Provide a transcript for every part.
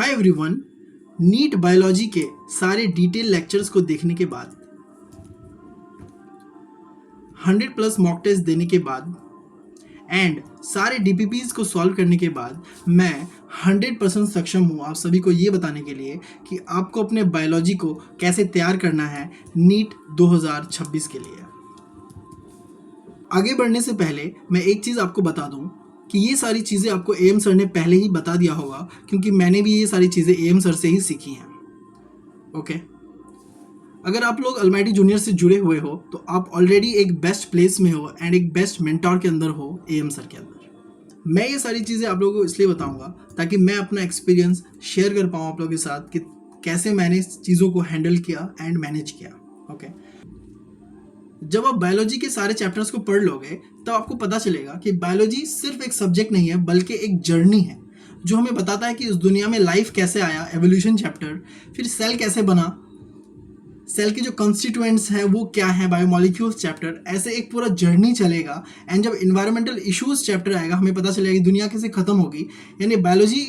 Hi everyone. NEET biology के सारे detail lectures को देखने के बाद 100+ मॉक टेस्ट देने के बाद एंड सारे डीपीपीज को सॉल्व करने के बाद मैं 100% सक्षम हूँ आप सभी को ये बताने के लिए कि आपको अपने बायोलॉजी को कैसे तैयार करना है नीट 2026 के लिए। आगे बढ़ने से पहले मैं एक चीज़ आपको बता दूं कि ये सारी चीज़ें आपको एम सर ने पहले ही बता दिया होगा, क्योंकि मैंने भी ये सारी चीज़ें एम सर से ही सीखी हैं। ओके, अगर आप लोग अलमाइटी जूनियर से जुड़े हुए हो तो आप ऑलरेडी एक बेस्ट प्लेस में हो एंड एक बेस्ट मेंटोर के अंदर हो एम सर के अंदर। मैं ये सारी चीज़ें आप लोगों को इसलिए बताऊंगा ताकि मैं अपना एक्सपीरियंस शेयर कर पाऊँ आप लोगों के साथ कि कैसे मैंने चीज़ों को हैंडल किया एंड मैनेज किया। ओके, जब आप बायोलॉजी के सारे चैप्टर्स को पढ़ लोगे तब आपको पता चलेगा कि बायोलॉजी सिर्फ एक सब्जेक्ट नहीं है बल्कि एक जर्नी है जो हमें बताता है कि इस दुनिया में लाइफ कैसे आया, एवोल्यूशन चैप्टर, फिर सेल कैसे बना, सेल के जो कॉन्स्टिट्यूएंट्स हैं वो क्या है, बायोमोलिक्यूल्स चैप्टर, ऐसे एक पूरा जर्नी चलेगा। एंड जब इन्वायरमेंटल इश्यूज चैप्टर आएगा हमें पता चलेगा कि दुनिया कैसे खत्म होगी। यानी बायोलॉजी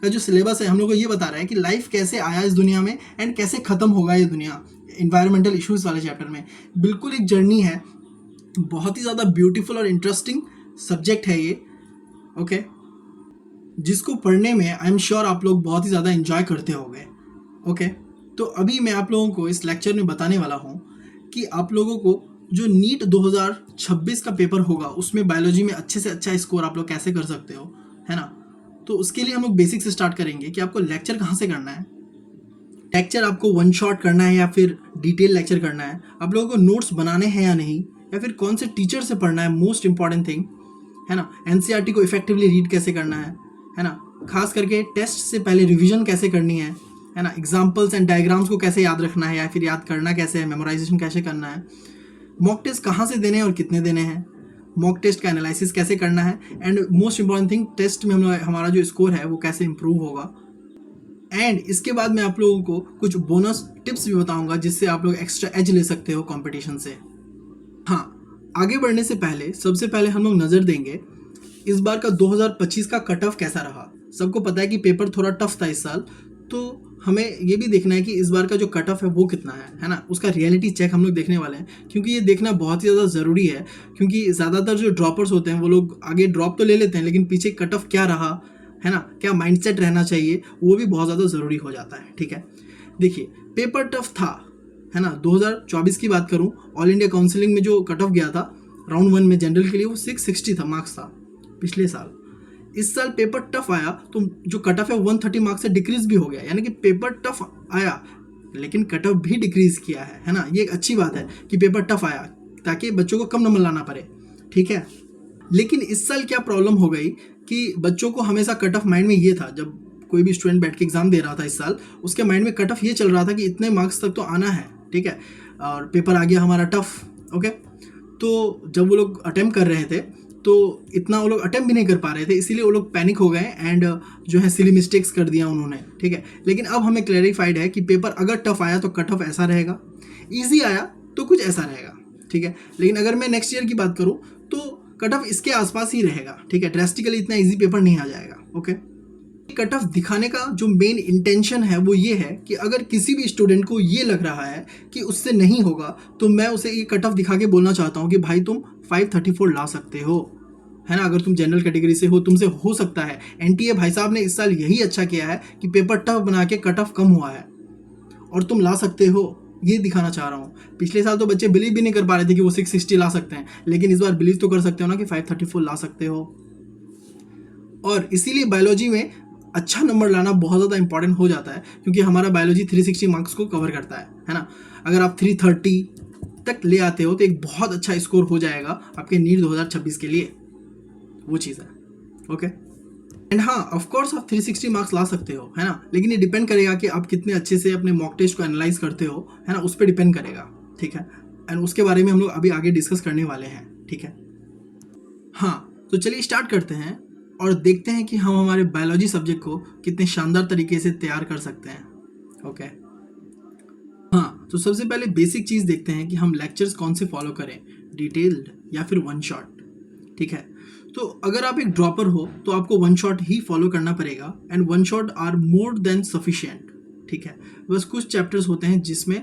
का जो सिलेबस है हम लोग को ये बता रहा है कि लाइफ कैसे आया इस दुनिया में एंड कैसे खत्म होगा ये दुनिया। इन्वायरमेंटल इश्यूज वाले चैप्टर में बिल्कुल एक जर्नी है, बहुत ही ज़्यादा ब्यूटीफुल और इंटरेस्टिंग सब्जेक्ट है ये। ओके, जिसको पढ़ने में आई एम श्योर आप लोग बहुत ही ज़्यादा एंजॉय करते होंगे। ओके, तो अभी मैं आप लोगों को इस लेक्चर में बताने वाला हूँ कि आप लोगों को जो नीट 2026 का पेपर होगा उसमें बायोलॉजी में अच्छे से अच्छा स्कोर आप लोग कैसे कर सकते हो, है ना। तो उसके लिए हम लोग बेसिक से स्टार्ट करेंगे कि आपको लेक्चर कहाँ से करना है। लेक्चर आपको वन शॉट करना है या फिर डिटेल लेक्चर करना है, आप लोगों को नोट्स बनाने हैं या नहीं, या फिर कौन से टीचर से पढ़ना है, मोस्ट इंपॉर्टेंट थिंग है ना। एनसीईआरटी को इफेक्टिवली रीड कैसे करना है ना। खास करके टेस्ट से पहले रिवीजन कैसे करनी है ना। एग्जाम्पल्स एंड डायग्राम्स को कैसे याद रखना है या फिर याद करना कैसे है, मेमोराइजेशन कैसे करना है, मॉक टेस्ट कहाँ से देने हैं और कितने देने हैं, मॉक टेस्ट का एनालिसिस कैसे करना है, and most important thing test में हमारा जो स्कोर है वो कैसे इंप्रूव होगा। एंड इसके बाद मैं आप लोगों को कुछ बोनस टिप्स भी बताऊंगा जिससे आप लोग एक्स्ट्रा एज ले सकते हो कंपटीशन से। हाँ, आगे बढ़ने से पहले सबसे पहले हम लोग नज़र देंगे इस बार का 2025 का कट ऑफ कैसा रहा। सबको पता है कि पेपर थोड़ा टफ था इस साल, तो हमें ये भी देखना है कि इस बार का जो कट ऑफ है वो कितना है ना। उसका रियलिटी चेक हम लोग देखने वाले हैं, क्योंकि ये देखना बहुत ही ज़्यादा ज़रूरी है। क्योंकि ज़्यादातर जो ड्रॉपर्स होते हैं वो लोग आगे ड्रॉप तो ले लेते हैं लेकिन पीछे कट ऑफ क्या रहा है ना, क्या माइंडसेट रहना चाहिए, वो भी बहुत ज़्यादा ज़रूरी हो जाता है। ठीक है, देखिए पेपर टफ था है ना। 2024 की बात करूँ, ऑल इंडिया काउंसिलिंग में जो कट ऑफ गया था राउंड 1 में जनरल के लिए वो 660 था मार्क्स था पिछले साल। इस साल पेपर टफ आया तो जो कट ऑफ है 130 मार्क्स से डिक्रीज भी हो गया, यानी कि पेपर टफ आया लेकिन कट ऑफ भी डिक्रीज किया है ना। ये एक अच्छी बात है कि पेपर टफ आया ताकि बच्चों को कम नंबर लाना पड़े। ठीक है, लेकिन इस साल क्या प्रॉब्लम हो गई कि बच्चों को हमेशा कट ऑफ माइंड में ये था, जब कोई भी स्टूडेंट बैठ के एग्जाम दे रहा था इस साल उसके माइंड में कट ऑफ ये चल रहा था कि इतने मार्क्स तक तो आना है। ठीक है, और पेपर आ गया हमारा टफ। ओके, तो जब वो लोग अटेम्प्ट कर रहे थे तो इतना वो लोग अटेम्प्ट भी नहीं कर पा रहे थे, इसीलिए वो लोग पैनिक हो गए एंड जो है सिली मिस्टेक्स कर दिया उन्होंने। ठीक है, लेकिन अब हमें क्लैरिफाइड है कि पेपर अगर टफ आया तो कट ऑफ ऐसा रहेगा, ईजी आया तो कुछ ऐसा रहेगा। ठीक है, लेकिन अगर मैं नेक्स्ट ईयर की बात करूँ तो कट ऑफ इसके आसपास ही रहेगा। ठीक है, ड्रेस्टिकली इतना इजी पेपर नहीं आ जाएगा। ओके, कट ऑफ दिखाने का जो मेन इंटेंशन है वो ये है कि अगर किसी भी स्टूडेंट को ये लग रहा है कि उससे नहीं होगा तो मैं उसे ये कट ऑफ दिखा के बोलना चाहता हूँ कि भाई तुम 534 ला सकते हो, है ना। अगर तुम जनरल कैटेगरी से हो तुमसे हो सकता है। एनटीए भाई साहब ने इस साल यही अच्छा किया है कि पेपर टफ बना के कट ऑफ कम हुआ है और तुम ला सकते हो, ये दिखाना चाह रहा हूँ। पिछले साल तो बच्चे बिलीव भी नहीं कर पा रहे थे कि वो 660 ला सकते हैं, लेकिन इस बार बिलीव तो कर सकते हो ना कि 534 ला सकते हो। और इसीलिए बायोलॉजी में अच्छा नंबर लाना बहुत ज़्यादा इंपॉर्टेंट हो जाता है, क्योंकि हमारा बायोलॉजी 360 मार्क्स को कवर करता है ना। अगर आप 330 तक ले आते हो तो एक बहुत अच्छा स्कोर हो जाएगा आपके नीट 2026 के लिए, वो चीज़ है। ओके, एंड हाँ ऑफकोर्स आप 360 मार्क्स ला सकते हो, है ना, लेकिन ये डिपेंड करेगा कि आप कितने अच्छे से अपने मॉक टेस्ट को एनालाइज करते हो, है ना, उस पर डिपेंड करेगा। ठीक है, एंड उसके बारे में हम लोग अभी आगे डिस्कस करने वाले हैं। ठीक है, हाँ तो चलिए स्टार्ट करते हैं और देखते हैं कि हम हमारे बायोलॉजी सब्जेक्ट को कितने शानदार तरीके से तैयार कर सकते हैं। ओके, हाँ तो सबसे पहले बेसिक चीज़ देखते हैं कि हम लेक्चर्स कौन से फॉलो करें, डिटेल्ड या फिर वन शॉट। ठीक है, तो अगर आप एक ड्रॉपर हो तो आपको वन शॉट ही फॉलो करना पड़ेगा, and one shot are more than sufficient, ठीक है। बस कुछ चैप्टर्स होते हैं जिसमें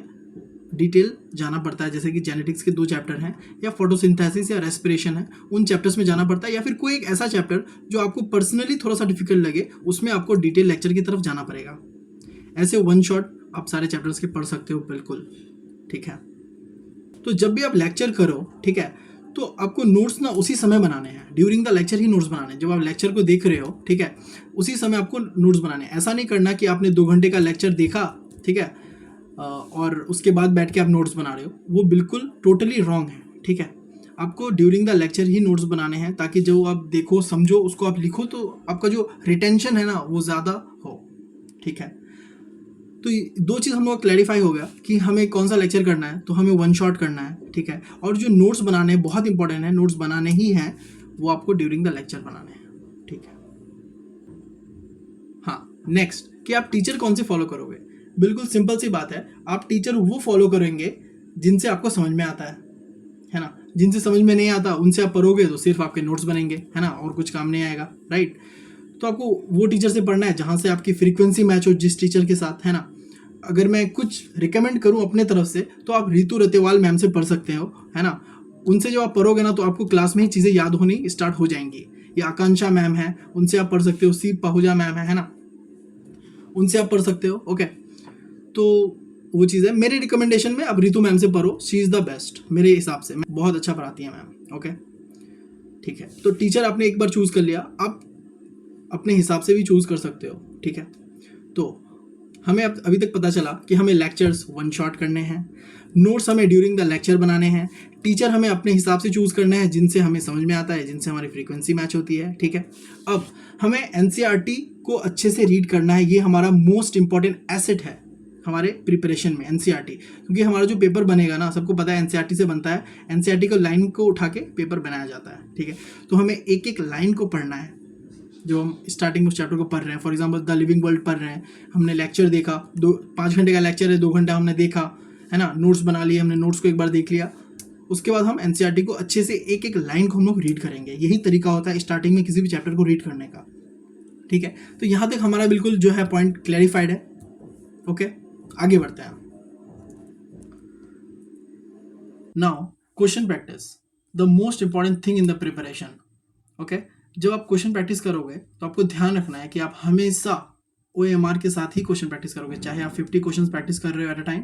डिटेल जाना पड़ता है, जैसे कि जेनेटिक्स के 2 चैप्टर हैं, या फोटोसिंथेसिस या रेस्पिरेशन है, उन चैप्टर्स में जाना पड़ता है, या फिर कोई एक ऐसा चैप्टर जो आपको पर्सनली थोड़ा सा डिफिकल्ट लगे, उसमें आपको डिटेल लेक्चर की तरफ जाना पड़ेगा। ऐसे वन शॉट आप सारे चैप्टर्स के पढ़ सकते हो बिल्कुल, ठीक है। तो जब भी आप लेक्चर करो, ठीक है, तो आपको नोट्स ना उसी समय बनाने हैं, during the lecture he notes बनाने हैं। जब आप लेक्चर को देख रहे हो, ठीक है, उसी समय आपको नोट्स बनाने हैं। ऐसा नहीं करना कि आपने 2 घंटे का लेक्चर देखा, ठीक है, और उसके बाद बैठ के आप नोट्स बना रहे हो, वो बिल्कुल टोटली रॉन्ग है, ठीक है। आपको during the lecture he notes बनाने हैं, ताकि जो आप देखो समझो उसको आप लिखो, तो आपका जो रिटेंशन है ना वो ज़्यादा हो, ठीक है। तो 2 चीज़ हम लोग क्लैरिफाई हो गया कि हमें कौन सा लेक्चर करना है, तो हमें वन शॉट करना है, ठीक है। और जो नोट्स बनाने हैं बहुत इंपॉर्टेंट है, नोट्स बनाने ही हैं, वो आपको ड्यूरिंग द लेक्चर बनाने हैं, ठीक है। हाँ, नेक्स्ट कि आप टीचर कौन से फॉलो करोगे। बिल्कुल सिंपल सी बात है, आप टीचर वो फॉलो करेंगे जिनसे आपको समझ में आता है ना। जिनसे समझ में नहीं आता उनसे आप पढ़ोगे तो सिर्फ आपके नोट्स बनेंगे, है ना, और कुछ काम नहीं आएगा, राइट। तो आपको वो टीचर से पढ़ना है जहाँ से आपकी फ्रीक्वेंसी मैच हो जिस टीचर के साथ, है ना। अगर मैं कुछ रिकमेंड करूँ अपने तरफ से तो आप रितु रतेवाल मैम से पढ़ सकते हो, है ना। उनसे जब आप पढ़ोगे ना तो आपको क्लास में ही चीज़ें याद होनी स्टार्ट हो जाएंगी। या आकांक्षा मैम है, उनसे आप पढ़ सकते हो। सी पाहुजा मैम है ना, उनसे आप पढ़ सकते हो, ओके। तो वो चीज़ है, मेरे रिकमेंडेशन में आप रितु मैम से पढ़ो, शी इज़ द बेस्ट मेरे हिसाब से, बहुत अच्छा पढ़ाती है मैम, ओके, ठीक है। तो टीचर आपने एक बार चूज़ कर लिया, आप अपने हिसाब से भी चूज़ कर सकते हो, ठीक है। तो हमें अब अभी तक पता चला कि हमें लेक्चर्स वन शॉट करने हैं, नोट्स हमें ड्यूरिंग द लेक्चर बनाने हैं, टीचर हमें अपने हिसाब से चूज़ करने हैं जिनसे हमें समझ में आता है, जिनसे हमारी फ्रीक्वेंसी मैच होती है, ठीक है। अब हमें एनसीईआरटी को अच्छे से रीड करना है, ये हमारा मोस्ट इंपॉर्टेंट एसेट है हमारे प्रिपरेशन में, एनसीईआरटी। क्योंकि हमारा जो पेपर बनेगा ना, सबको पता है एनसीईआरटी से बनता है, एनसीईआरटी को लाइन को उठा के पेपर बनाया जाता है, ठीक है। तो हमें एक एक लाइन को पढ़ना है जो हम स्टार्टिंग उस चैप्टर को पढ़ रहे हैं। For example the living world पढ़ रहे हैं, हमने लेक्चर देखा, 5 घंटे का लेक्चर है, 2 घंटा हमने देखा, है ना, नोट्स बना लिए, हमने नोट्स को एक बार देख लिया। उसके बाद हम एनसीईआरटी को अच्छे से एक एक लाइन को हम लोग रीड करेंगे। यही तरीका होता है स्टार्टिंग में किसी भी चैप्टर को रीड करने का, ठीक है। तो यहाँ तक हमारा बिल्कुल जो है पॉइंट क्लैरिफाइड है, ओके। आगे बढ़ते हैं। Now question practice, the most important thing in the preparation, okay. जब आप क्वेश्चन प्रैक्टिस करोगे तो आपको ध्यान रखना है कि आप हमेशा OMR के साथ ही क्वेश्चन प्रैक्टिस करोगे। चाहे आप 50 क्वेश्चन प्रैक्टिस कर रहे हो एट अ टाइम,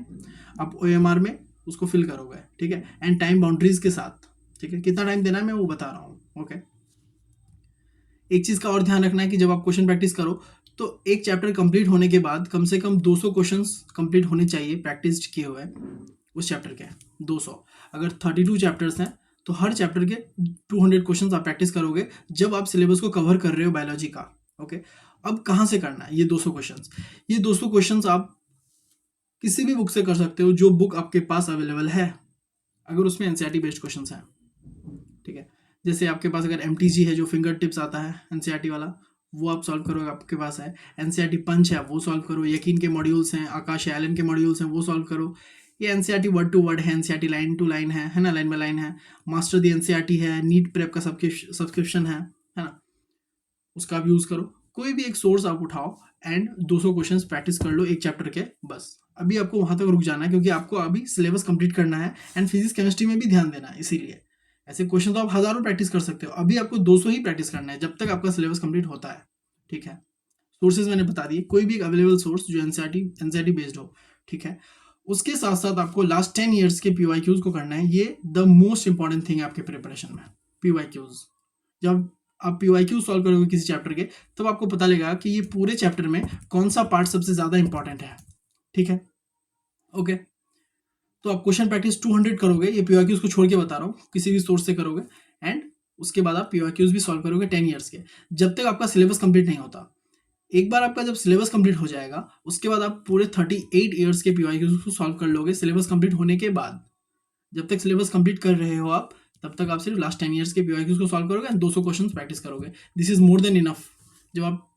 आप OMR में उसको फिल करोगे, ठीक है। एंड टाइम बाउंड्रीज के साथ, ठीक है। कितना टाइम देना है मैं वो बता रहा हूँ, ओके। एक चीज़ का और ध्यान रखना है कि जब आप क्वेश्चन प्रैक्टिस करो तो एक चैप्टर कंप्लीट होने के बाद कम से कम 200 क्वेश्चंस कंप्लीट होने चाहिए प्रैक्टिस किए हुए उस चैप्टर के, 200। अगर 32 चैप्टर्स हैं तो हर चैप्टर के 200 क्वेश्चंस आप प्रैक्टिस करोगे जब आप सिलेबस को कवर कर रहे हो बायोलॉजी का, ओके। अब कहाँ से करना है ये 200 क्वेश्चंस? ये 200 क्वेश्चंस आप किसी भी बुक से कर सकते हो जो बुक आपके पास अवेलेबल है, अगर उसमें एनसीईआरटी बेस्ड क्वेश्चंस हैं, ठीक है। जैसे आपके पास अगर MTG है जो फिंगर टिप्स आता है एनसीईआरटी वाला, वो आप सॉल्व करोगे, आपके पास है। एनसीईआरटी पंच है वो सॉल्व करो, यकीन के मॉड्यूल्स हैं, आकाश एलन के मॉड्यूल्स हैं वो सॉल्व करो। ये एनसीईआरटी वर्ड टू वर्ड है, एनसीईआरटी लाइन टू लाइन है ना, लाइन बाय लाइन है। मास्टर दी एनसीईआरटी है, नीट प्रेप का सब्सक्रिप्शन है ना, उसका आप यूज़ करो। कोई भी एक सोर्स आप उठाओ एंड 200 क्वेश्चन प्रैक्टिस कर लो एक चैप्टर के, बस। अभी आपको वहाँ तक रुक जाना है क्योंकि आपको अभी सिलेबस कंप्लीट करना है एंड फिजिक्स केमिस्ट्री में भी ध्यान देना है। इसीलिए ऐसे क्वेश्चन तो आप हज़ारों प्रैक्टिस कर सकते हो, अभी आपको 200 ही प्रैक्टिस करना है जब तक आपका सिलेबस कंप्लीट होता है, ठीक है। सोर्सेज मैंने बता दिए, कोई भी एक अवेलेबल सोर्स जो एनसीईआरटी बेस्ड हो, ठीक है। उसके साथ साथ आपको लास्ट 10 ईयर्स के PYQs को करना है। ये द मोस्ट इंपॉर्टेंट थिंग है आपके प्रिपरेशन में, PYQs। जब आप PYQ सॉल्व करोगे किसी चैप्टर के तब आपको पता लगेगा कि ये पूरे चैप्टर में कौन सा पार्ट सबसे ज़्यादा इंपॉर्टेंट है, ठीक है, ओके। तो आप क्वेश्चन प्रैक्टिस 200 करोगे, ये PYQs को छोड़ के बता रहा हूँ, किसी भी सोर्स से करोगे एंड उसके बाद आप PYQs भी सॉल्व करोगे 10 ईयर्स के, जब तक आपका सिलेबस कंप्लीट नहीं होता। एक बार आपका जब सिलेबस कंप्लीट हो जाएगा उसके बाद आप पूरे 38 ईयर्स के PYQs को सॉल्व कर लोगे सिलेबस कंप्लीट होने के बाद। जब तक सिलेबस कंप्लीट कर रहे हो आप तब तक आप सिर्फ लास्ट 10 ईयर्स के PYQs को सॉल्व करोगे एंड 200 क्वेश्चन प्रैक्टिस करोगे। This is more than enough जब आप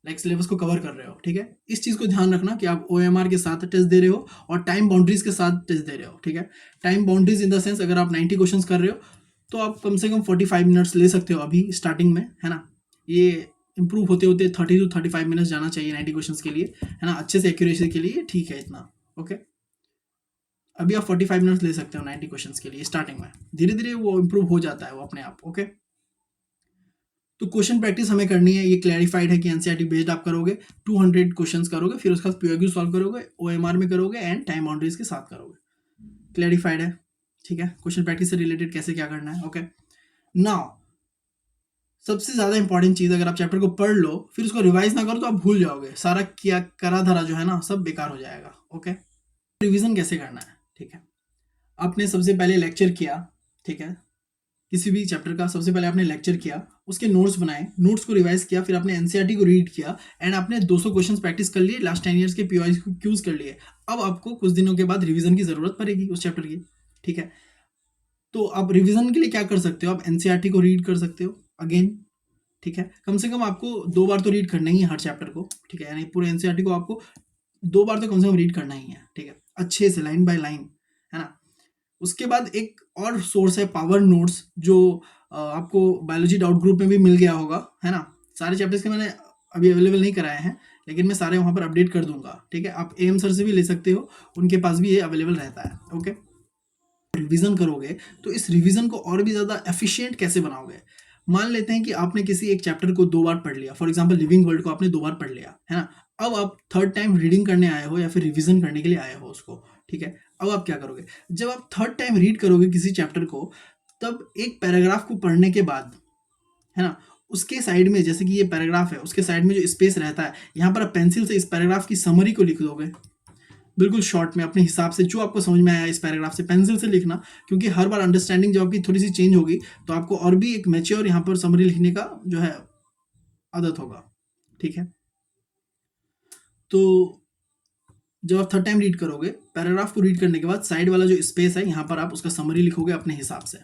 सिलेबस को कवर कर रहे हो, ठीक है। इस चीज़ को ध्यान रखना कि आप OMR के साथ टेस्ट दे रहे हो और टाइम बाउंड्रीज के साथ टेस्ट दे रहे हो, ठीक है। Time boundaries in the sense, अगर आप 90 क्वेश्चन कर रहे हो तो आप कम से कम 45 मिनट्स ले सकते हो अभी स्टार्टिंग में, है ना। ये इंप्रूव होते होते 30 to 35 मिनट्स जाना चाहिए 90 क्वेश्चंस के लिए, है ना, अच्छे से एक्यूरेसी के लिए ठीक है इतना। ओके, अभी आप 45 मिनट्स ले सकते हो 90 क्वेश्चंस के लिए स्टार्टिंग में, धीरे धीरे वो इंप्रूव हो जाता है वो अपने आप। ओके, तो क्वेश्चन प्रैक्टिस हमें करनी है, ये क्लैरिफाइड है कि एनसीईआरटी बेस्ड आप करोगे, 200 क्वेश्चंस करोगे, फिर उसके बाद पीओक्यू सॉल्व करोगे, ओएमआर में करोगे एंड टाइम बाउंड्रीज के साथ करोगे। क्लैरिफाइड है, ठीक है। क्वेश्चन प्रैक्टिस से रिलेटेड कैसे क्या करना है। ओके, नाउ सबसे ज्यादा इंपॉर्टेंट चीज, अगर आप चैप्टर को पढ़ लो फिर उसको रिवाइज ना करो तो आप भूल जाओगे, सारा किया करा धरा जो है ना सब बेकार हो जाएगा। ओके, रिवीजन कैसे करना है, ठीक है। आपने सबसे पहले लेक्चर किया, ठीक है, किसी भी चैप्टर का सबसे पहले आपने लेक्चर किया, उसके नोट्स बनाए, नोट्स को रिवाइज किया, फिर आपने एनसीईआरटी को रीड किया एंड आपने 200 क्वेश्चंस प्रैक्टिस कर लिए, लास्ट 10 ईयर्स के पीओक्यूज कर लिए। अब आपको कुछ दिनों के बाद रिवीजन की जरूरत पड़ेगी उस चैप्टर की, ठीक है। तो आप रिवीजन के लिए क्या कर सकते हो, आप एनसीईआरटी को रीड कर सकते हो अगेन, ठीक है। कम से कम आपको 2 बार तो रीड करना ही है हर चैप्टर को, ठीक है, यानी पूरे एनसीईआरटी को आपको 2 बार तो कम से कम रीड करना ही है, ठीक है, अच्छे से लाइन बाय लाइन, है ना। उसके बाद एक और सोर्स है पावर नोट्स, जो आपको बायोलॉजी डाउट ग्रुप में भी मिल गया होगा, है ना। सारे चैप्टर्स के मैंने अभी अवेलेबल नहीं कराए हैं, लेकिन मैं सारे वहाँ पर अपडेट कर दूंगा, ठीक है। आप एम सर से भी ले सकते हो, उनके पास भी ये अवेलेबल रहता है। ओके, रिवीजन करोगे तो इस रिवीजन को और भी ज़्यादा एफिशिएंट कैसे बनाओगे। मान लेते हैं कि आपने किसी एक चैप्टर को 2 बार पढ़ लिया, फॉर एग्जांपल लिविंग वर्ल्ड को आपने 2 बार पढ़ लिया, है ना। अब आप थर्ड टाइम रीडिंग करने आए हो या फिर रिवीजन करने के लिए आए हो उसको, ठीक है। अब आप क्या करोगे, जब आप थर्ड टाइम रीड करोगे किसी चैप्टर को, तब एक पैराग्राफ को पढ़ने के बाद, है ना, उसके साइड में, जैसे कि ये पैराग्राफ है, उसके साइड में जो स्पेस रहता है, यहाँ पर आप पेंसिल से इस पैराग्राफ की समरी को लिख दोगे, बिल्कुल शॉर्ट में अपने हिसाब से, जो आपको समझ में आया इस पैराग्राफ से, पेंसिल से लिखना, क्योंकि हर बार अंडरस्टैंडिंग जब आपकी थोड़ी सी चेंज होगी तो आपको और भी एक मैच्योर यहाँ पर समरी लिखने का जो है आदत होगा, ठीक है। तो जब आप थर्ड टाइम रीड करोगे, पैराग्राफ को रीड करने के बाद साइड वाला जो स्पेस है यहाँ पर आप उसका समरी लिखोगे अपने हिसाब से,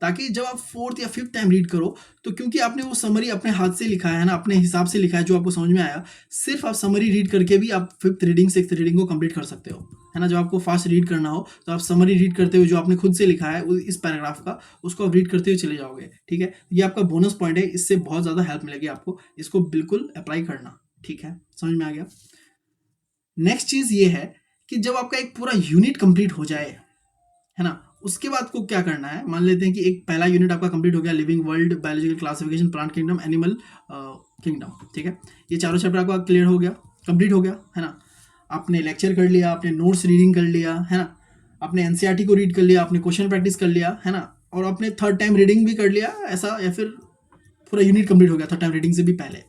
ताकि जब आप फोर्थ या फिफ्थ टाइम रीड करो तो, क्योंकि आपने वो समरी अपने हाथ से लिखा है ना, अपने हिसाब से लिखा है जो आपको समझ में आया, सिर्फ आप समरी रीड करके भी आप फिफ्थ रीडिंग सिक्स्थ रीडिंग को कंप्लीट कर सकते हो, है ना। जब आपको फास्ट रीड करना हो तो आप समरी रीड करते हुए जो आपने खुद से लिखा है इस पैराग्राफ का, उसको आप रीड करते हुए चले जाओगे, ठीक है। ये आपका बोनस पॉइंट है, इससे बहुत ज़्यादा हेल्प मिलेगी आपको, इसको बिल्कुल अप्लाई करना, ठीक है, समझ में आ गया। नेक्स्ट चीज़ ये है कि जब आपका एक पूरा यूनिट कंप्लीट हो जाए, है ना, उसके बाद को क्या करना है। मान लेते हैं कि एक पहला यूनिट आपका कंप्लीट हो गया, living world, biological classification, plant kingdom, animal kingdom, ठीक है। ये चारों चैप्टर आपका क्लियर हो गया, कंप्लीट हो गया, है ना। आपने लेक्चर कर लिया, आपने नोट्स रीडिंग कर लिया, है ना, आपने एनसीईआरटी को रीड कर लिया, आपने क्वेश्चन प्रैक्टिस कर लिया, है ना, और आपने थर्ड टाइम रीडिंग भी कर लिया ऐसा, या फिर पूरा यूनिट कंप्लीट हो गया थर्ड टाइम रीडिंग से भी पहले।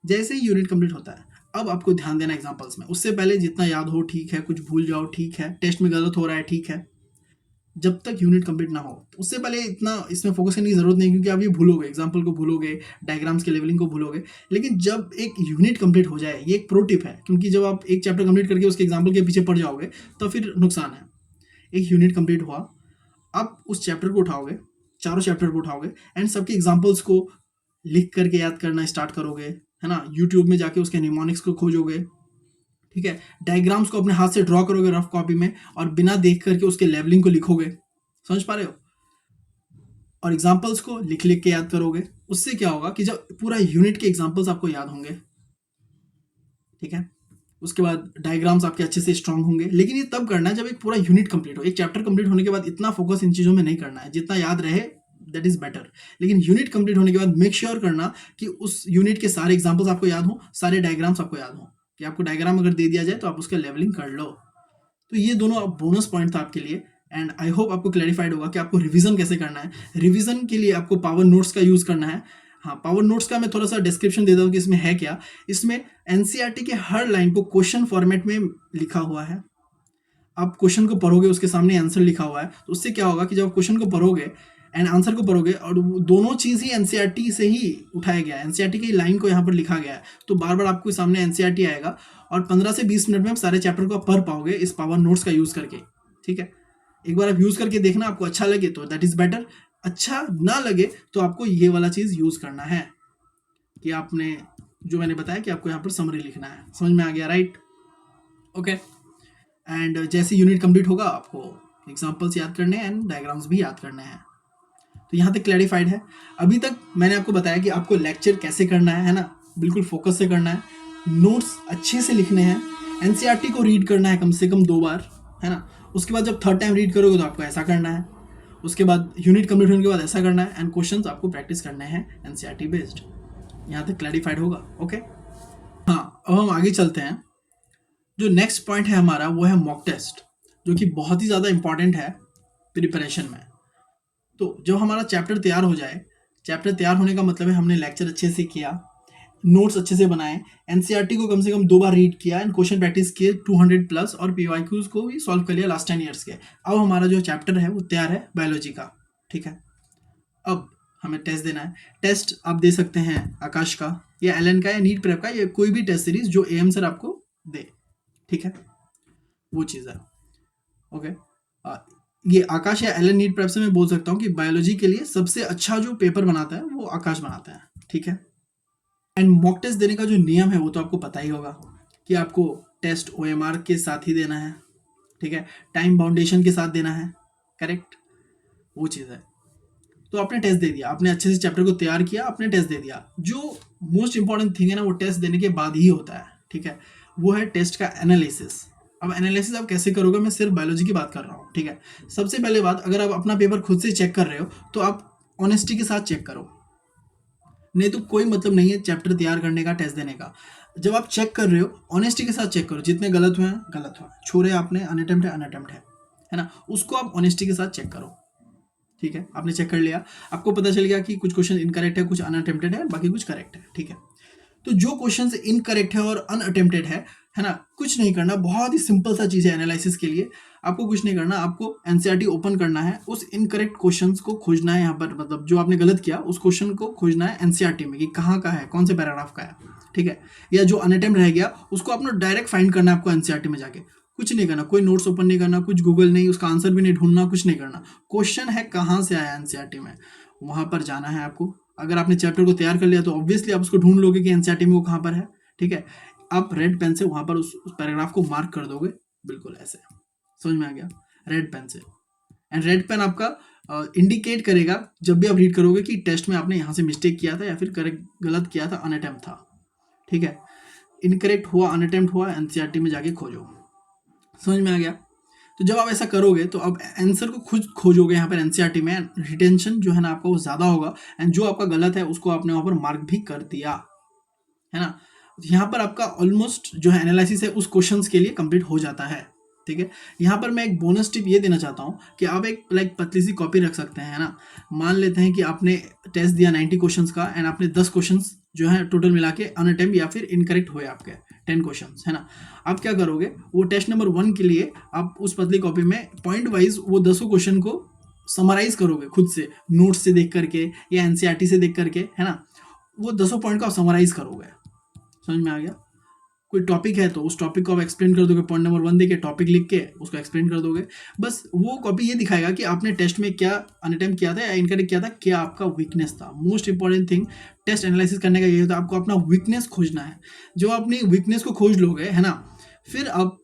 जैसे ही यूनिट कंप्लीट होता है, अब आपको ध्यान देना एग्जाम्पल्स में, उससे पहले जितना याद हो ठीक है, कुछ भूल जाओ ठीक है, टेस्ट में गलत हो रहा है ठीक है, जब तक यूनिट कंप्लीट ना हो उससे पहले इतना इसमें फोकस करने की जरूरत नहीं, क्योंकि आप ये भूलोगे, एग्जाम्पल को भूलोगे, डायग्राम्स के लेवलिंग को भूलोगे। लेकिन जब एक यूनिट कंप्लीट हो जाए, ये एक प्रो टिप है, क्योंकि जब आप एक चैप्टर कंप्लीट करके उसके एग्जाम्पल के पीछे पड़ जाओगे तो फिर नुकसान है। एक यूनिट कंप्लीट हुआ, आप उस चैप्टर को उठाओगे, चारों चैप्टर को उठाओगे एंड सबके एग्जाम्पल्स को लिख करके याद करना स्टार्ट करोगे, है ना। यूट्यूब में जाके उसके निमोनिक्स को खोजोगे, ठीक है। डायग्राम्स को अपने हाथ से ड्रॉ करोगे रफ कॉपी में, और बिना देख करके उसके लेवलिंग को लिखोगे, समझ पा रहे हो, और एग्जाम्पल्स को लिख लिख के याद करोगे। उससे क्या होगा कि जब पूरा यूनिट के एग्जाम्पल्स आपको याद होंगे, ठीक है, उसके बाद डायग्राम्स आपके अच्छे से स्ट्रांग होंगे। लेकिन ये तब करना है जब एक पूरा यूनिट कंप्लीट हो। एक चैप्टर कंप्लीट होने के बाद इतना फोकस इन चीज़ों में नहीं करना है, जितना याद रहे दैट इज बेटर। लेकिन यूनिट कंप्लीट होने के बाद मेक श्योर करना कि उस यूनिट के सारे एग्जाम्पल्स आपको याद हो, सारे डायग्राम्स आपको याद हो, कि आपको डायग्राम अगर दे दिया जाए तो आप उसका लेवलिंग कर लो। तो ये दोनों बोनस पॉइंट था आपके लिए, एंड आई होप आपको क्लैरिफाइड होगा कि आपको रिवीजन कैसे करना है। रिवीजन के लिए आपको पावर नोट्स का यूज़ करना है। हाँ, पावर नोट्स का मैं थोड़ा सा डिस्क्रिप्शन देता हूँ कि इसमें है क्या। इसमें एनसीईआरटी के हर लाइन को क्वेश्चन फॉर्मेट में लिखा हुआ है। आप क्वेश्चन को पढ़ोगे, उसके सामने आंसर लिखा हुआ है, तो उससे क्या होगा कि जब आप क्वेश्चन को पढ़ोगे एंड आंसर को पढ़ोगे, और दोनों चीज़ ही एनसीईआरटी से ही उठाया गया है, एनसीईआरटी की लाइन को यहाँ पर लिखा गया है, तो बार बार आपको सामने एनसीईआरटी आएगा, और 15 से 20 मिनट में आप सारे चैप्टर को पढ़ पाओगे इस पावर नोट्स का यूज़ करके, ठीक है। एक बार आप यूज़ करके देखना, आपको अच्छा लगे तो दैट इज़ बेटर, अच्छा ना लगे तो आपको ये वाला चीज़ यूज़ करना है कि आपने जो मैंने बताया कि आपको यहाँ पर समरी लिखना है। समझ में आ गया, राइट? ओके। एंड जैसे यूनिट कंप्लीट होगा, आपको एग्जाम्पल्स याद करने हैं एंड डायग्राम्स भी याद करने हैं। तो यहाँ तक क्लैरिफाइड है। अभी तक मैंने आपको बताया कि आपको लेक्चर कैसे करना है ना, बिल्कुल फोकस से करना है, नोट्स अच्छे से लिखने हैं, एनसीईआरटी को रीड करना है कम से कम 2 बार, है ना। उसके बाद जब थर्ड टाइम रीड करोगे तो आपको ऐसा करना है, उसके बाद यूनिट कंप्लीट होने के बाद ऐसा करना है, एंड क्वेश्चंस आपको प्रैक्टिस करने हैं एनसीईआरटी बेस्ड। यहाँ तक क्लैरिफाइड होगा, ओके। हाँ, अब हम आगे चलते हैं। जो नेक्स्ट पॉइंट है हमारा वो है मॉक टेस्ट, जो कि बहुत ही ज़्यादा इंपॉर्टेंट है प्रिपरेशन में। तो जब हमारा चैप्टर तैयार हो जाए, चैप्टर तैयार होने का मतलब है हमने लेक्चर अच्छे से किया, नोट्स अच्छे से बनाए, एनसीईआरटी को कम से कम 2 बार रीड किया, एंड क्वेश्चन प्रैक्टिस किए 200 प्लस, और पीवाईक्यूज को भी सॉल्व कर लिया लास्ट 10 ईयर्स के। अब हमारा जो चैप्टर है वो तैयार है बायोलॉजी का, ठीक है। अब हमें टेस्ट देना है। टेस्ट आप दे सकते हैं आकाश का या एलन का या नीट प्रेप का, या कोई भी टेस्ट सीरीज जो एम सर आपको दे, ठीक है, वो चीज़ है, ओके। ये आकाश या एलन नीट प्रेप से मैं बोल सकता हूँ कि बायोलॉजी के लिए सबसे अच्छा जो पेपर बनाता है वो आकाश बनाता है, ठीक है। एंड मॉक टेस्ट देने का जो नियम है वो तो आपको पता ही होगा कि आपको टेस्ट ओएमआर के साथ ही देना है, ठीक है, टाइम बाउंडेशन के साथ देना है, करेक्ट, वो चीज़ है। तो आपने टेस्ट दे दिया, आपने अच्छे से चैप्टर को तैयार किया, आपने टेस्ट दे दिया। जो मोस्ट इंपॉर्टेंट थिंग है ना वो टेस्ट देने के बाद ही होता है, ठीक है, वो है टेस्ट का एनालिसिस। अब एनालिसिस आप कैसे करोगे, मैं सिर्फ बायोलॉजी की बात कर रहा हूँ, ठीक है। सबसे पहले बात, अगर आप अपना पेपर खुद से चेक कर रहे हो तो आप ऑनेस्टी के साथ चेक करो, नहीं तो कोई मतलब नहीं है चैप्टर तैयार करने का, टेस्ट देने का। जब आप चेक कर रहे हो ऑनेस्टी के साथ चेक करो, जितने गलत हुए हैं गलत हुए, छोड़े आपने, अनअटेम्प्ट है अनअटेम्प्ट है ना, उसको आप ऑनेस्टी के साथ चेक करो, ठीक है। आपने चेक कर लिया, आपको पता चल गया कि कुछ क्वेश्चन इनकरेक्ट है, कुछ अनअटेम्प्टेड है, बाकी कुछ करेक्ट है, ठीक है। तो जो क्वेश्चन इनकरेक्ट है और अनअटेम्प्टेड है ना, कुछ नहीं करना, बहुत ही सिंपल सा चीज़ है एनालिसिस के लिए। आपको कुछ नहीं करना, आपको एनसीईआरटी ओपन करना है, उस इनकरेक्ट क्वेश्चंस को खोजना है यहाँ पर, मतलब जो आपने गलत किया उस क्वेश्चन को खोजना है एनसीईआरटी में कि कहाँ का है, कौन से पैराग्राफ का है, ठीक है। या जो अनअटेम्प्ट रह गया उसको अपना डायरेक्ट फाइंड करना है आपको एनसीईआरटी में जाके, कुछ नहीं करना, कोई नोट्स ओपन नहीं करना, कुछ गूगल नहीं, उसका आंसर भी नहीं ढूंढना, कुछ नहीं करना। क्वेश्चन है कहाँ से आया एनसीईआरटी में, वहाँ पर जाना है आपको। अगर आपने चैप्टर को तैयार कर लिया तो ऑब्वियसली आप उसको ढूंढ लोगे कि एनसीईआरटी में वो कहाँ पर है, ठीक है। आप रेड पेन से वहाँ पर उस पैराग्राफ को मार्क कर दोगे, बिल्कुल ऐसे, समझ में आ गया, रेड पेन से। एंड रेड पेन आपका इंडिकेट करेगा जब भी आप रीड करोगे कि टेस्ट में आपने यहाँ से मिस्टेक किया था या फिर करेक्ट गलत किया था, अनअटेम्प्ट था, ठीक है। इनकरेक्ट हुआ, अनअटेम्प्ट हुआ, एनसीईआरटी में जाके खोजो, समझ में आ गया। तो जब आप ऐसा करोगे तो आप आंसर को खुद खोजोगे यहाँ पर एनसीईआरटी में, रिटेंशन जो है ना आपका वो ज़्यादा होगा, एंड जो आपका गलत है उसको आपने वहाँ पर मार्क भी कर दिया, है ना। यहाँ पर आपका ऑलमोस्ट जो है एनालिसिस है उस क्वेश्चंस के लिए कंप्लीट हो जाता है, ठीक है। यहाँ पर मैं एक बोनस टिप ये देना चाहता हूँ कि आप एक पतली सी कॉपी रख सकते हैं, है ना। मान लेते हैं कि आपने टेस्ट दिया 90 क्वेश्चंस का, एंड आपने 10 क्वेश्चंस जो है टोटल मिला के अनअटेम्प्ट या फिर इनकरेक्ट हुए आपके 10 क्वेश्चंस, है ना। आप क्या करोगे, वो टेस्ट नंबर 1 के लिए आप उस पतली कॉपी में पॉइंट वाइज वो 10 क्वेश्चन को समराइज करोगे खुद से, नोट्स से देख करके या एनसीईआरटी से देख करके, है ना। वो 10 पॉइंट को आप समराइज करोगे, समझ में आ गया। कोई टॉपिक है तो उस टॉपिक को आप एक्सप्लेन कर दोगे, पॉइंट नंबर 1 देके टॉपिक लिख के उसको एक्सप्लेन कर दोगे। बस वो कॉपी ये दिखाएगा कि आपने टेस्ट में क्या अनअटेम्प्ट किया था या इनकरेक्ट किया था, क्या आपका वीकनेस था। Most important thing test analysis करने का ये होता है, आपको अपना वीकनेस खोजना है। जो अपनी वीकनेस को खोज लोगे, है ना, फिर आप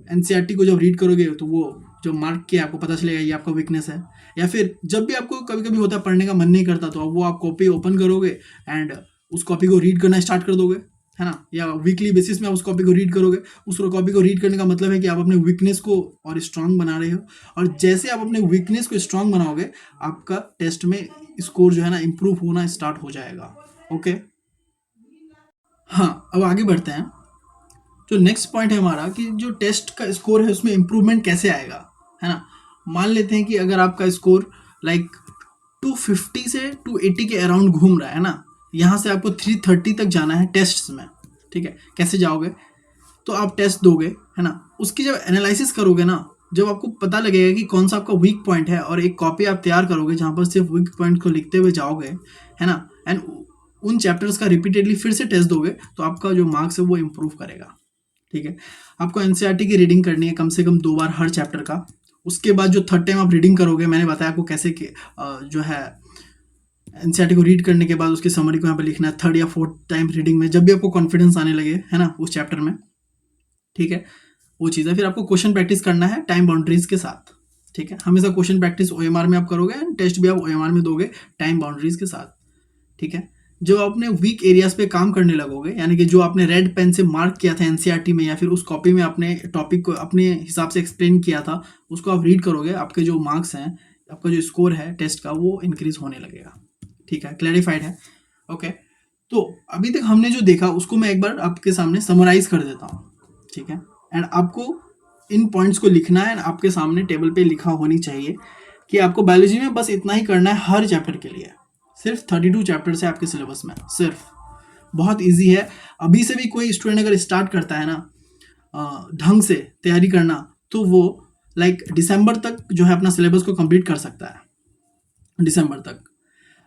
एनसीईआरटी को जब रीड करोगे तो वो जो मार्क किया आपको पता चलेगा ये आपका वीकनेस है। या फिर जब भी आपको कभी कभी होता है पढ़ने का मन नहीं करता तो वो आप कॉपी ओपन करोगे एंड उस कॉपी को रीड करना स्टार्ट कर दोगे, है ना। या वीकली बेसिस में आप उस कॉपी को रीड करोगे। उस कॉपी को रीड करने का मतलब है कि आप अपने वीकनेस को और स्ट्रांग बना रहे हो, और जैसे आप अपने वीकनेस को स्ट्रांग बनाओगे आपका टेस्ट में स्कोर जो है ना इम्प्रूव होना स्टार्ट हो जाएगा, ओके। हाँ, अब आगे बढ़ते हैं। जो नेक्स्ट पॉइंट है हमारा कि जो टेस्ट का स्कोर है उसमें इम्प्रूवमेंट कैसे आएगा, है ना। मान लेते हैं कि अगर आपका स्कोर लाइक 250 से 280 के अराउंड घूम रहा है ना, यहाँ से आपको 330 तक जाना है टेस्ट में, ठीक है। कैसे जाओगे, तो आप टेस्ट दोगे, है ना। उसकी जब एनालिसिस करोगे ना, जब आपको पता लगेगा कि कौन सा आपका वीक पॉइंट है, और एक कॉपी आप तैयार करोगे जहाँ पर सिर्फ वीक पॉइंट को लिखते हुए जाओगे, है ना, एंड उन चैप्टर्स का रिपीटेडली फिर से टेस्ट दोगे तो आपका जो मार्क्स है वो इम्प्रूव करेगा, ठीक है। आपको एनसीईआरटी की रीडिंग करनी है कम से कम 2 बार हर चैप्टर का। उसके बाद जो थर्ड टाइम आप रीडिंग करोगे, मैंने बताया आपको कैसे जो है एनसीईआरटी को रीड करने के बाद उसकी समरी को यहाँ पे लिखना है थर्ड या फोर्थ टाइम रीडिंग में, जब भी आपको कॉन्फिडेंस आने लगे, है ना, उस चैप्टर में, ठीक है। वो चीज़ है। फिर आपको क्वेश्चन प्रैक्टिस करना है टाइम बाउंड्रीज के साथ, ठीक है। हमेशा क्वेश्चन प्रैक्टिस ओएमआर में आप करोगे एंड टेस्ट भी आप ओएमआर में दोगे टाइम बाउंड्रीज के साथ, ठीक है। जब आपने वीक एरियाज पे काम करने लगोगे, यानी कि जो आपने रेड पेन से मार्क किया था एनसीईआरटी में या फिर उस कॉपी में आपने टॉपिक को अपने हिसाब से एक्सप्लेन किया था, उसको आप रीड करोगे, आपके जो मार्क्स हैं, आपका जो स्कोर है टेस्ट का, वो इंक्रीज होने लगेगा, ठीक है। क्लैरिफाइड है? ओके। तो अभी तक हमने जो देखा उसको मैं एक बार आपके सामने समराइज कर देता हूँ, ठीक है। एंड आपको इन पॉइंट्स को लिखना है एंड आपके सामने टेबल पे लिखा होनी चाहिए कि आपको बायोलॉजी में बस इतना ही करना है हर चैप्टर के लिए। सिर्फ 32 चैप्टर्स है आपके सिलेबस में, सिर्फ। बहुत इजी है। अभी से भी कोई स्टूडेंट अगर स्टार्ट करता है ना ढंग से तैयारी करना, तो वो लाइक दिसंबर तक जो है अपना सिलेबस को कंप्लीट कर सकता है। दिसंबर तक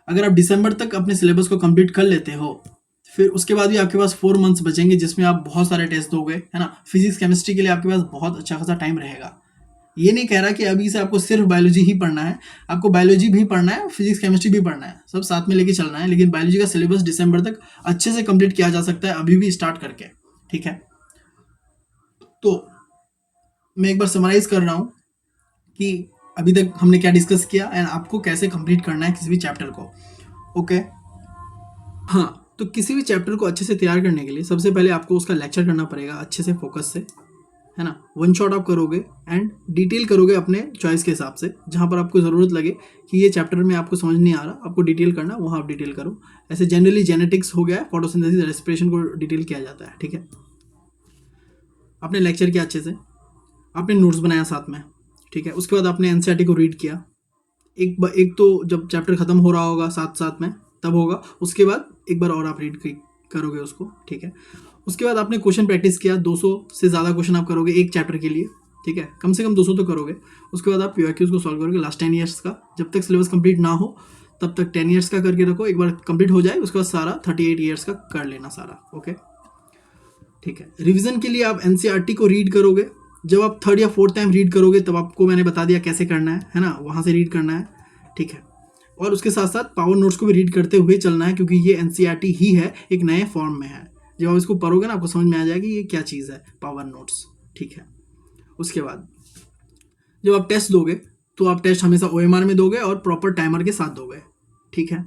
अगर आप दिसंबर तक अपने सिलेबस को कंप्लीट कर लेते हो, फिर उसके बाद भी आपके पास 4 मंथ्स बचेंगे जिसमें आप बहुत सारे टेस्ट दोगे, है ना। फिजिक्स केमिस्ट्री के लिए आपके पास बहुत अच्छा खासा टाइम रहेगा। ये नहीं कह रहा कि अभी से आपको सिर्फ बायोलॉजी ही पढ़ना है, आपको बायोलॉजी भी पढ़ना है, फिजिक्स केमिस्ट्री भी पढ़ना है, सब साथ में लेके चलना है। लेकिन बायोलॉजी का सिलेबस दिसंबर तक अच्छे से कंप्लीट किया जा सकता है अभी भी स्टार्ट करके, ठीक है। तो मैं एक बार समराइज कर रहा हूँ कि अभी तक हमने क्या डिस्कस किया एंड आपको कैसे कंप्लीट करना है किसी भी चैप्टर को, ओके। हाँ, तो किसी भी चैप्टर को अच्छे से तैयार करने के लिए सबसे पहले आपको उसका लेक्चर करना पड़ेगा अच्छे से, फोकस से, है ना। वन शॉट आप करोगे एंड डिटेल करोगे अपने चॉइस के हिसाब से। जहाँ पर आपको ज़रूरत लगे कि ये चैप्टर में आपको समझ नहीं आ रहा, आपको डिटेल करना, वहाँ आप डिटेल करो। ऐसे जनरली जेनेटिक्स हो गया है, फोटोसिंथेसिस, रेस्पिरेशन को डिटेल किया जाता है, ठीक है। आपने लेक्चर किया अच्छे से, आपने नोट्स बनाया साथ में, ठीक है। उसके बाद आपने एनसीईआरटी को रीड किया। एक तो जब चैप्टर ख़त्म हो रहा होगा साथ साथ में तब होगा, उसके बाद एक बार और आप रीड करोगे उसको, ठीक है। उसके बाद आपने क्वेश्चन प्रैक्टिस किया, 200 से ज़्यादा क्वेश्चन आप करोगे एक चैप्टर के लिए, ठीक है। कम से कम 200 तो करोगे। उसके बाद आप पीवाईक्यूज को सॉल्व करोगे लास्ट 10 ईयर्स का। जब तक सिलेबस कंप्लीट ना हो तब तक 10 ईयर्स का करके रखो। एक बार कंप्लीट हो जाए उसके बाद सारा 38 ईयर्स का कर लेना सारा, ओके, ठीक है। रिविजन के लिए आप एनसीईआरटी को रीड करोगे। जब आप 3rd या 4th टाइम रीड करोगे तब आपको मैंने बता दिया कैसे करना है ना, वहाँ से रीड करना है, ठीक है। और उसके साथ साथ पावर नोट्स को भी रीड करते हुए चलना है, क्योंकि ये एनसीईआरटी ही है, एक नए फॉर्म में है। जब आप इसको पढ़ोगे ना आपको समझ में आ जाएगा ये क्या चीज़ है, पावर नोट्स, ठीक है। उसके बाद जब आप टेस्ट दोगे तो आप टेस्ट हमेशा ओएमआर में दोगे और प्रॉपर टाइमर के साथ दोगे, ठीक है,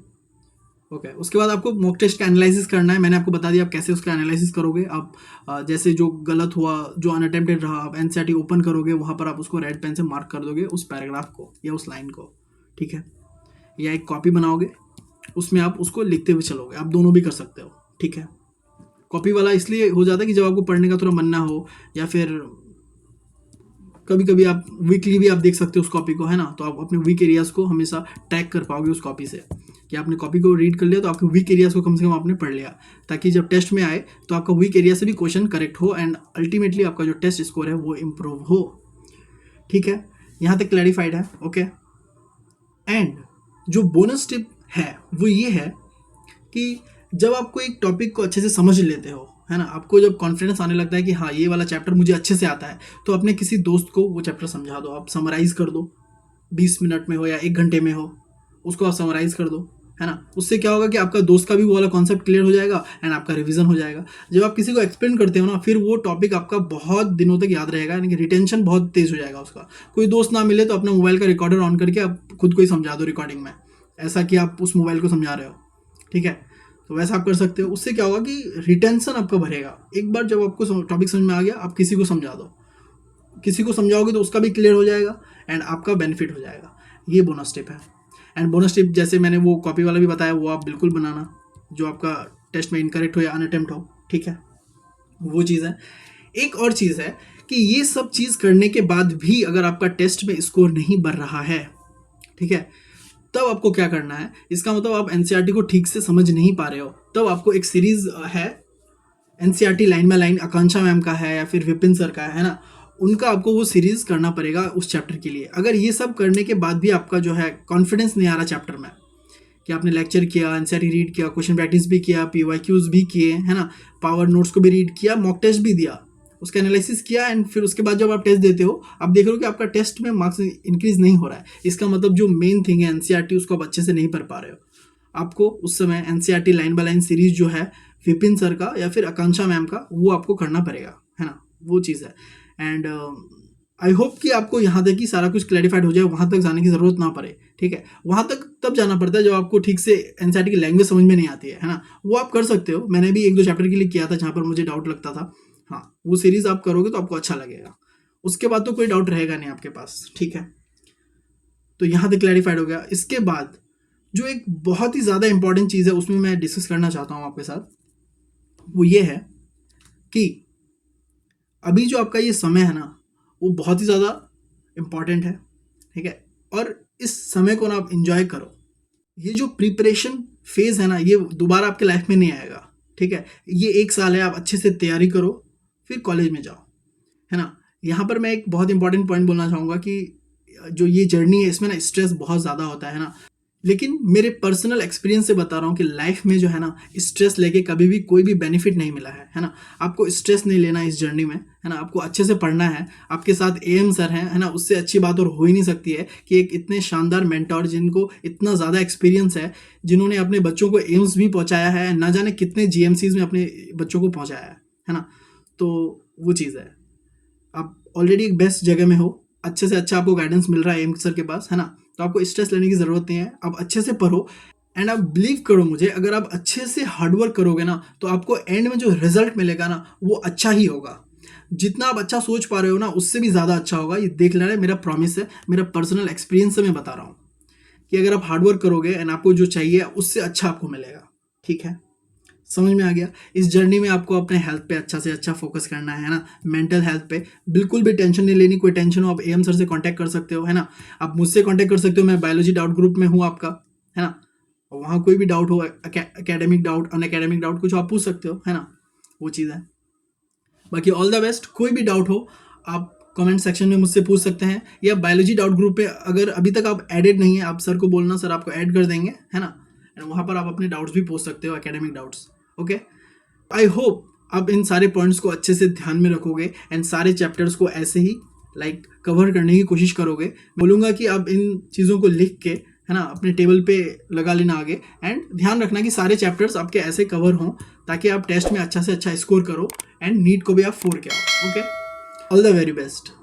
ओके। उसके बाद आपको मॉक टेस्ट का एनालिसिस करना है। मैंने आपको बता दिया आप कैसे उसका एनालिसिस करोगे। आप जैसे जो गलत हुआ, जो अनअटेम्प्टेड रहा, आप एनसीईआरटी ओपन करोगे, वहाँ पर आप उसको रेड पेन से मार्क कर दोगे उस पैराग्राफ को या उस लाइन को, ठीक है। या एक कॉपी बनाओगे, उसमें आप उसको लिखते हुए चलोगे। आप दोनों भी कर सकते हो, ठीक है। कॉपी वाला इसलिए हो जाता है कि जब आपको पढ़ने का थोड़ा मन ना हो, या फिर कभी कभी आप वीकली भी आप देख सकते हो उस कॉपी को, है ना। तो आप अपने वीक एरियाज़ को हमेशा टैग कर पाओगे उस कॉपी से, कि आपने कॉपी को रीड कर लिया तो आपके वीक एरियाज़ को कम से कम आपने पढ़ लिया, ताकि जब टेस्ट में आए तो आपका वीक एरिया से भी क्वेश्चन करेक्ट हो एंड अल्टीमेटली आपका जो टेस्ट स्कोर है वो इम्प्रूव हो, ठीक है। यहाँ तक क्लैरिफाइड है, ओके। एंड जो बोनस टिप है वो ये है कि जब आपको एक टॉपिक को अच्छे से समझ लेते हो, है ना, आपको जब कॉन्फिडेंस आने लगता है कि हाँ ये वाला चैप्टर मुझे अच्छे से आता है, तो अपने किसी दोस्त को वो चैप्टर समझा दो। आप समराइज़ कर दो, 20 मिनट में हो या 1 घंटे में हो, उसको आप समराइज़ कर दो, है ना। उससे क्या होगा कि आपका दोस्त का भी वो वाला कॉन्सेप्ट क्लियर हो जाएगा एंड आपका रिवीजन हो जाएगा। जब आप किसी को एक्सप्लेन करते हो ना, फिर वो टॉपिक आपका बहुत दिनों तक याद रहेगा, यानी कि रिटेंशन बहुत तेज़ हो जाएगा उसका। कोई दोस्त ना मिले तो अपना मोबाइल का रिकॉर्डर ऑन करके आप खुद को ही समझा दो रिकॉर्डिंग में, ऐसा कि आप उस मोबाइल को समझा रहे हो, ठीक है। तो वैसा आप कर सकते हो। उससे क्या होगा कि रिटेंशन आपका बढ़ेगा। एक बार जब आपको टॉपिक समझ में आ गया, आप किसी को समझा दो, किसी को समझाओगे तो उसका भी क्लियर हो जाएगा एंड आपका बेनिफिट हो जाएगा। ये बोनस टिप है। एंड बोनस टिप जैसे मैंने वो कॉपी वाला भी बताया, वो आप बिल्कुल बनाना, जो आपका टेस्ट में इनकरेक्ट हो या अनअटेम्प्ट हो, ठीक है, वो चीज़ है। एक और चीज़ है कि ये सब चीज़ करने के बाद भी अगर आपका टेस्ट में स्कोर नहीं बढ़ रहा है, ठीक है, तब आपको क्या करना है, इसका मतलब आप एनसीईआरटी को ठीक से समझ नहीं पा रहे हो। तब आपको एक सीरीज है NCERT line by line, Akanksha ma'am का है या फिर विपिन सर का है ना, उनका आपको वो सीरीज करना पड़ेगा उस चैप्टर के लिए। अगर ये सब करने के बाद भी आपका जो है कॉन्फिडेंस नहीं आ रहा चैप्टर में, कि आपने लेक्चर किया, एनसीईआरटी रीड किया, क्वेश्चन प्रैक्टिस भी किया, पीवाईक्यूज भी किए, है ना, पावर नोट्स को भी रीड किया, मॉक टेस्ट भी दिया, उसका एनालिसिस किया, एंड फिर उसके बाद जब आप टेस्ट देते हो आप देख रहे हो कि आपका टेस्ट में मार्क्स इंक्रीज नहीं हो रहा है, इसका मतलब जो मेन थिंग है एनसीईआरटी उसको आप अच्छे से नहीं पढ़ पा रहे हो। आपको उस समय NCERT line by line series जो है विपिन सर का या फिर आकांक्षा मैम का, वो आपको करना पड़ेगा, है ना, वो चीज़ है। एंड आई होप कि आपको यहाँ तक ही सारा कुछ क्लैरिफाइड हो जाए, वहाँ तक जाने की ज़रूरत ना पड़े, ठीक है। वहाँ तक तब जाना पड़ता है जब आपको ठीक से एनसीईआरटी की लैंग्वेज समझ में नहीं आती है ना। वो आप कर सकते हो, मैंने भी 1-2 चैप्टर के लिए किया था जहाँ पर मुझे डाउट लगता था। हाँ, वो सीरीज़ आप करोगे तो आपको अच्छा लगेगा, उसके बाद तो कोई डाउट रहेगा नहीं आपके पास, ठीक है। तो यहाँ तक क्लैरिफाइड हो गया। इसके बाद जो एक बहुत ही ज़्यादा इंपॉर्टेंट चीज़ है उसमें मैं डिस्कस करना चाहता हूँ आपके साथ, वो ये है कि अभी जो आपका ये समय है ना, वो बहुत ही ज़्यादा इम्पॉर्टेंट है, ठीक है। और इस समय को ना आप इंजॉय करो। ये जो प्रिपरेशन फेज़ है ना, ये दोबारा आपके लाइफ में नहीं आएगा, ठीक है। ये 1 साल है, आप अच्छे से तैयारी करो, फिर कॉलेज में जाओ, है ना। यहाँ पर मैं एक बहुत इंपॉर्टेंट पॉइंट बोलना चाहूँगा कि जो ये जर्नी है इसमें ना स्ट्रेस बहुत ज़्यादा होता है ना, लेकिन मेरे पर्सनल एक्सपीरियंस से बता रहा हूँ कि लाइफ में जो है ना, स्ट्रेस लेके कभी भी कोई भी बेनिफिट नहीं मिला है ना। आपको स्ट्रेस नहीं लेना इस जर्नी में, है ना। आपको अच्छे से पढ़ना है, आपके साथ एएम सर हैं, है ना। उससे अच्छी बात और हो ही नहीं सकती है कि एक इतने शानदार मेंटोर जिनको इतना ज़्यादा एक्सपीरियंस है, जिन्होंने अपने बच्चों को एम्स भी पहुँचाया है, ना जाने कितने जीएमसीज में अपने बच्चों को पहुँचाया है ना। तो वो चीज़ है, आप ऑलरेडी एक बेस्ट जगह में हो, अच्छे से अच्छा आपको गाइडेंस मिल रहा है एम सर के पास, है ना। तो आपको स्ट्रेस लेने की ज़रूरत नहीं है, आप अच्छे से पढ़ो। एंड आप बिलीव करो मुझे, अगर आप अच्छे से हार्डवर्क करोगे ना, तो आपको एंड में जो रिजल्ट मिलेगा ना, वो अच्छा ही होगा। जितना आप अच्छा सोच पा रहे हो ना, उससे भी ज़्यादा अच्छा होगा। ये देख लेना, मेरा प्रॉमिस है, मेरा पर्सनल एक्सपीरियंस से मैं बता रहा हूँ कि अगर आप हार्डवर्क करोगे एंड आपको जो चाहिए उससे अच्छा आपको मिलेगा, ठीक है। समझ में आ गया। इस जर्नी में आपको अपने हेल्थ पे अच्छा से अच्छा फोकस करना है ना, मेंटल हेल्थ पे बिल्कुल भी टेंशन नहीं लेनी। कोई टेंशन हो आप एएम सर से कांटेक्ट कर सकते हो, है ना। आप मुझसे कांटेक्ट कर सकते हो, मैं बायोलॉजी डाउट ग्रुप में हूँ आपका, है ना। वहाँ कोई भी डाउट हो, एकेडमिक डाउट, अनएकेडमिक डाउट, कुछ आप पूछ सकते हो, है ना। वो चीज़ है। बाकी ऑल द बेस्ट। कोई भी डाउट हो आप कमेंट सेक्शन में मुझसे पूछ सकते हैं, या बायोलॉजी डाउट ग्रुप पे अगर अभी तक आप एडेड नहीं है, आप सर को बोलना, सर आपको ऐड कर देंगे, है ना। एंड वहाँ पर आप अपने डाउट्स भी पूछ सकते हो, academic doubts, okay. I hope आप इन सारे पॉइंट्स को अच्छे से ध्यान में रखोगे एंड सारे चैप्टर्स को ऐसे ही कवर करने की कोशिश करोगे। बोलूँगा कि आप इन चीज़ों को लिख के, है ना, अपने टेबल पे लगा लेना आगे। एंड ध्यान रखना कि सारे चैप्टर्स आपके ऐसे कवर हों ताकि आप टेस्ट में अच्छा से अच्छा स्कोर करो एंड नीट को भी आप 4 के आओ, okay. All the very best.